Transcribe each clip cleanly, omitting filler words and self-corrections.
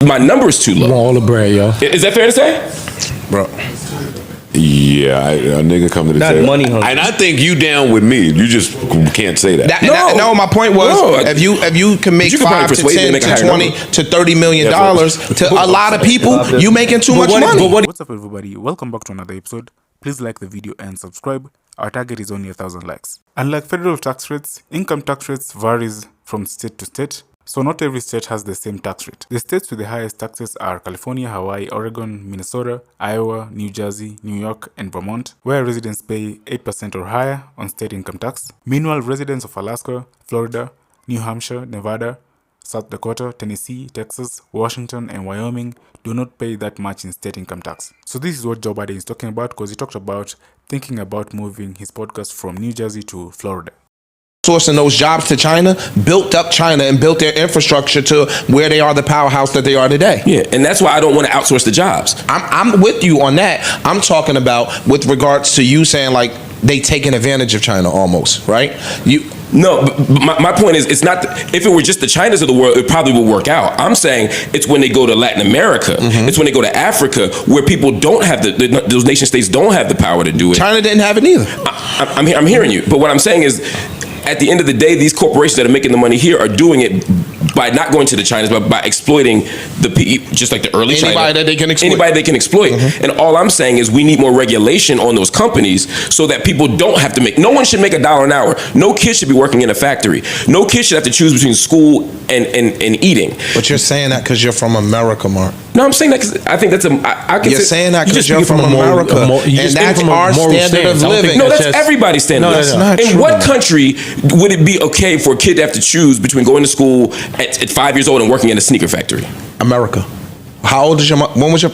my number is too low. All the bread, yo. Is that fair to say? Bro. Yeah, a nigga come to the table. Money hungry. And I think you down with me. You just can't say that. No, my point was, if you can make $5 to $10 to $20 to $30 million to a lot of people, you making too much money. What's up, everybody? Welcome back to another episode. Please like the video and subscribe. Our target is only 1,000 likes. Unlike federal tax rates, income tax rates varies from state to state. So not every state has the same tax rate. The states with the highest taxes are California, Hawaii, Oregon, Minnesota, Iowa, New Jersey, New York, and Vermont, where residents pay 8% or higher on state income tax. Meanwhile, residents of Alaska, Florida, New Hampshire, Nevada, South Dakota, Tennessee, Texas, Washington, and Wyoming do not pay that much in state income tax. So this is what Joe Budden is talking about, because he talked about thinking about moving his podcast from New Jersey to Florida. Sourcing those jobs to China, built up China and built their infrastructure to where they are the powerhouse that they are today. Yeah, and that's why I don't want to outsource the jobs. I'm with you on that. I'm talking about with regards to you saying like they taking advantage of China almost, right? No, but my point is, it's not. If it were just the Chinas of the world, it probably would work out. I'm saying it's when they go to Latin America, it's when they go to Africa, where people don't have those nation states don't have the power to do it. China didn't have it either. I'm hearing you, but what I'm saying is, at the end of the day, these corporations that are making the money here are doing it by not going to the Chinas, but by exploiting the PE, just like the early China. Anybody that they can exploit. Anybody they can exploit. And all I'm saying is we need more regulation on those companies so that people don't have to make, no one should make $1 an hour. No kid should be working in a factory. No kid should have to choose between school and eating. But you're saying that because you're from America, Mark. No, I'm saying that because I think that's you're saying that because you're from America, and that's our standard of living. No, that's everybody's standard. No, that's not true. In what country would it be okay for a kid to have to choose between going to school at 5 years old and working in a sneaker factory? America. How old is your mom? When was your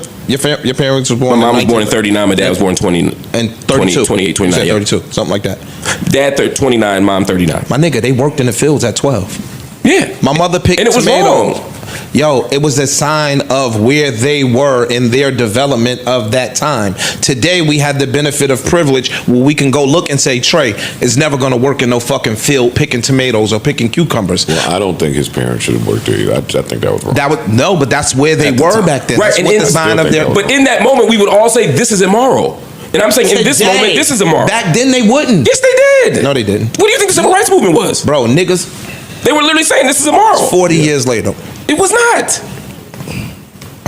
parents was born? My mom was born in 39. My dad was born in 20 and 32, 28, 29. 32, something like that. Dad 29, mom 39. My nigga, they worked in the fields at 12. Yeah, my mother picked and it was tomatoes. wrong. Yo, it was a sign of where they were in their development of that time. Today, we have the benefit of privilege where we can go look and say, Trey is never going to work in no fucking field picking tomatoes or picking cucumbers. Well, I don't think his parents should have worked there either. I think that was wrong. No, but that's where they were back then. Right, that's what the sign of their. But in that moment, we would all say, this is immoral. And I'm saying, in this moment, this is immoral. Back then, they wouldn't. Yes, they did. No, they didn't. What do you think the civil rights movement was? Bro, niggas. They were literally saying this is immoral. 40 years later. It was not.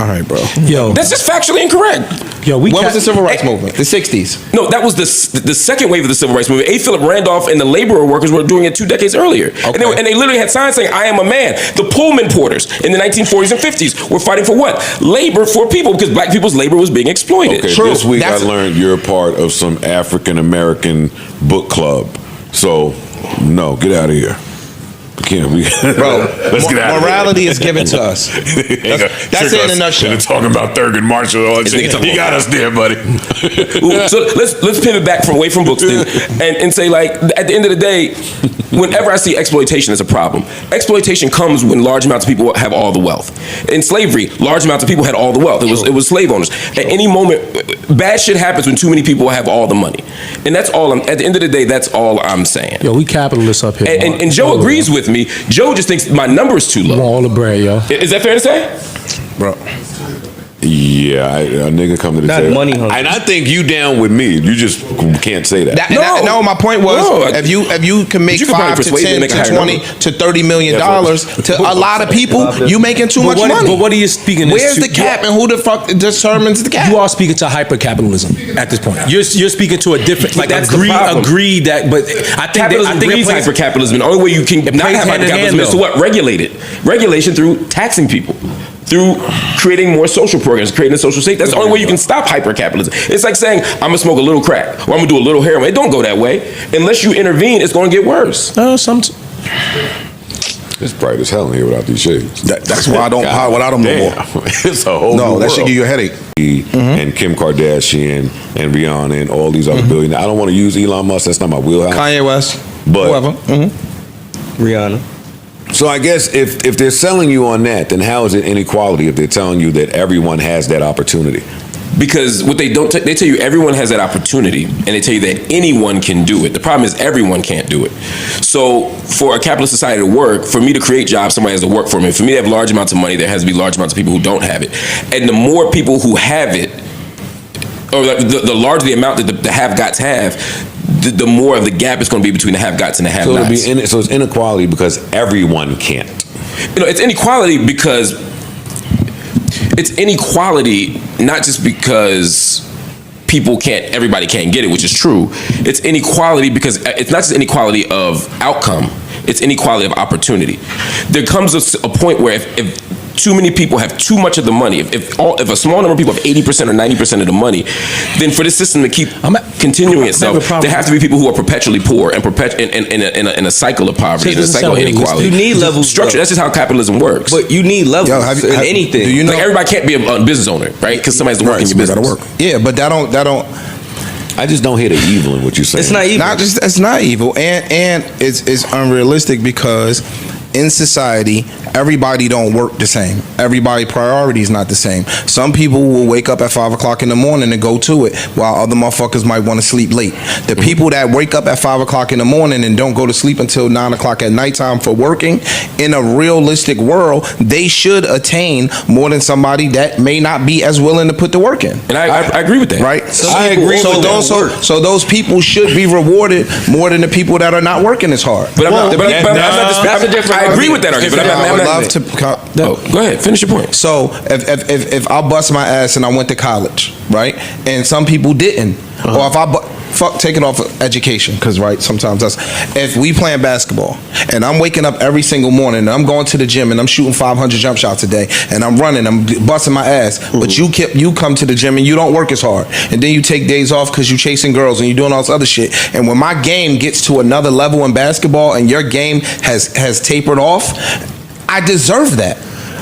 All right, bro. Yo, that's just factually incorrect. Yo, when was the civil rights movement? The 60s. No, that was the second wave of the civil rights movement. A. Philip Randolph and the laborer workers were doing it 2 decades earlier. Okay. And they literally had signs saying, I am a man. The Pullman porters in the 1940s and 50s were fighting for what? Labor for people, because black people's labor was being exploited. Okay, this week I learned you're part of some African-American book club. So, no, get out of here. Bro, let's get out morality is given to us. That's it in a nutshell. Talking about Thurgood Marshall, all that shit. You got us there, buddy. So let's pivot back away from books then, and say, like, at the end of the day, whenever I see exploitation as a problem, exploitation comes when large amounts of people have all the wealth. In slavery, large amounts of people had all the wealth. It was slave owners. At any moment, bad shit happens when too many people have all the money, and that's all. At the end of the day, that's all I'm saying. Yo, we capitalists up here. And Joe agrees with me. Joe just thinks my number is too low. All the bread, yo. Is that fair to say? Bro. Yeah, a nigga come to the table. Money hungry. And I think you down with me. You just can't say that. No, my point was, if you can make $5 to $10 to $20 to $30 million to a lot of people, you making too much money. But what are you speaking? Where's the cap, and who the fuck determines the cap? You are speaking to hyper capitalism at this point. You're speaking to a different, like, agree that. But I think is hyper capitalism. The only way you can not have hyper capitalism is to what? Regulate it. Regulation through taxing people, through creating more social programs, creating a social state. That's the only way you can stop hyper-capitalism. It's like saying, I'm going to smoke a little crack, or I'm going to do a little heroin. It don't go that way. Unless you intervene, it's going to get worse. It's bright as hell in here without these shades. That's why I don't power without them no more. It's a whole No, that should give you a headache. And Kim Kardashian and Rihanna and all these other billionaires. I don't want to use Elon Musk. That's not my wheelhouse. Kanye West. But whoever. Rihanna. So I guess if they're selling you on that, then how is it inequality if they're telling you that everyone has that opportunity? Because what they don't, they tell you everyone has that opportunity, and they tell you that anyone can do it. The problem is everyone can't do it. So for a capitalist society to work, for me to create jobs, somebody has to work for me. For me to have large amounts of money, there has to be large amounts of people who don't have it. And the more people who have it, or the larger the amount that the have-gots have, the more of the gap is going to be between the have-gots and the have-nots. So it's inequality because everyone can't. It's inequality because it's inequality not just because everybody can't get it, which is true. It's inequality because it's not just inequality of outcome, it's inequality of opportunity. There comes a point where if too many people have too much of the money, if a small number of people have 80% or 90% of the money, then for this system to keep continuing itself, there have to be people who are perpetually poor and in a cycle of poverty, in a cycle of inequality. You need levels. Structure. That's just how capitalism works. But you need levels in anything. Do you know, like everybody can't be a business owner, right? Because somebody's working in your business. Yeah, but that don't. I just don't hear the evil in what you're saying. It's not evil. It's not evil, and it's unrealistic because in society, everybody don't work the same. Everybody priority is not the same. Some people will wake up at 5 o'clock in the morning and go to it, while other motherfuckers might want to sleep late. The people that wake up at 5 o'clock in the morning and don't go to sleep until 9 o'clock at nighttime for working, in a realistic world, they should attain more than somebody that may not be as willing to put the work in. And I agree with that. Right? I agree. So those people should be rewarded more than the people that are not working as hard. But that's a different. I agree with that argument. But I would love to. Go ahead. Finish your point. So if I bust my ass and I went to college, right, and some people didn't, or if I take it off of education, because right, sometimes that's, if we playing basketball and I'm waking up every single morning and I'm going to the gym and I'm shooting 500 jump shots a day and I'm running, I'm busting my ass, but you come to the gym and you don't work as hard, and then you take days off because you're chasing girls and you're doing all this other shit, and when my game gets to another level in basketball and your game has tapered off, I deserve that.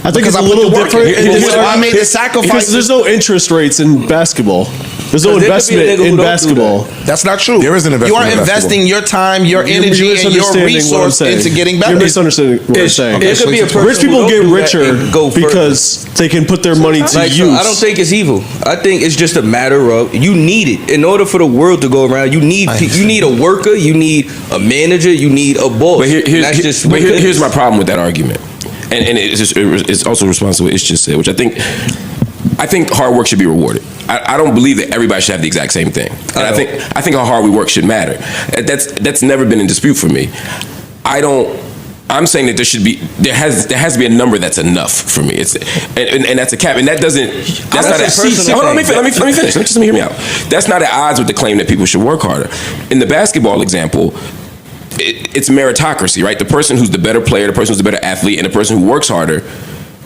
I think it's a little different. I made the sacrifice because there's no interest rates in basketball. There's no investment in basketball. That's not true. There is an investment. You are investing your time, your energy, and your resource into getting better. You're misunderstanding what I'm saying. It could be a person Rich people get richer because because they can put their money to use. I don't think it's evil. I think it's just a matter of you need it in order for the world to go around. You need a worker, you need a manager, you need a boss. But here's my problem with that argument, and it's also responsible. It's just said, which I think hard work should be rewarded. I don't believe that everybody should have the exact same thing. And I think how hard we work should matter. That's never been in dispute for me. I'm saying that there has to be a number that's enough for me. And that's a cap. And that's not hold on, let me finish. Just let me hear me out. That's not at odds with the claim that people should work harder. In the basketball example, it's meritocracy, right? The person who's the better player, the person who's the better athlete, and the person who works harder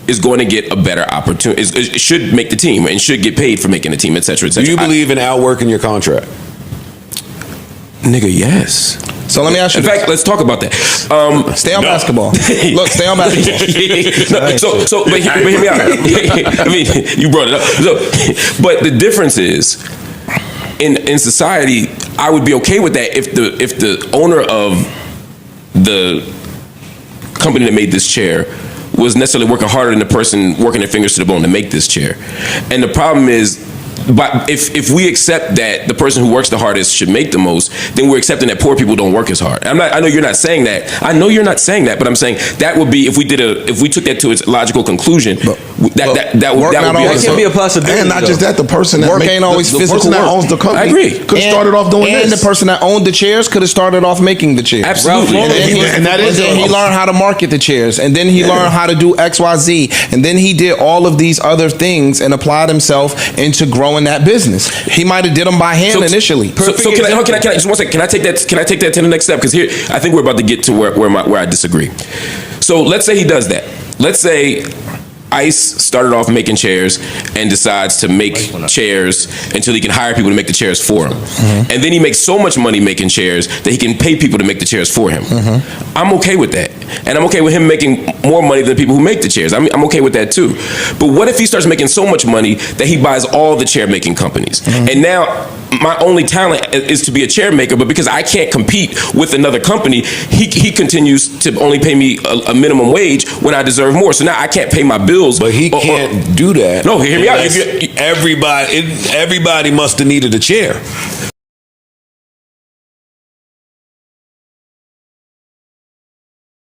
is going to get a better opportunity. It should make the team and should get paid for making the team, et cetera, et cetera. Do you believe in outworking your contract? Nigga, yes. So let me ask you. In fact, let's talk about that. Stay on basketball. Look, stay on basketball. But hear me out. I mean, you brought it up. So, but the difference is, in society, I would be okay with that if the owner of the company that made this chair was necessarily working harder than the person working their fingers to the bone to make this chair. And the problem is, but if we accept that the person who works the hardest should make the most, then we're accepting that poor people don't work as hard. I know you're not saying that. I know you're not saying that, but I'm saying that would be if we took that to its logical conclusion. That can be a possibility. And not just that, the person that work ain't always physical that work. owns the company. I agree. Could have started off doing this. And the person that owned the chairs could have started off making the chairs. Absolutely. And then he learned how to market the chairs, and then he learned how to do XYZ, and then he did all of these other things and applied himself into growing that business. He might have did them by hand initially. So can I just one second? Can I take that to the next step? Because here I think we're about to get to where I disagree. So let's say he does that. Let's say ICE started off making chairs and decides to make chairs until he can hire people to make the chairs for him. Mm-hmm. And then he makes so much money making chairs that he can pay people to make the chairs for him. Mm-hmm. I'm okay with that. And I'm okay with him making more money than the people who make the chairs. I'm okay with that too. But what if he starts making so much money that he buys all the chair making companies? Mm-hmm. And now my only talent is to be a chair maker, but because I can't compete with another company, he continues to only pay me a minimum wage when I deserve more. So now I can't pay my bills. But he can't do that. No, hear me out. Everybody must have needed a chair.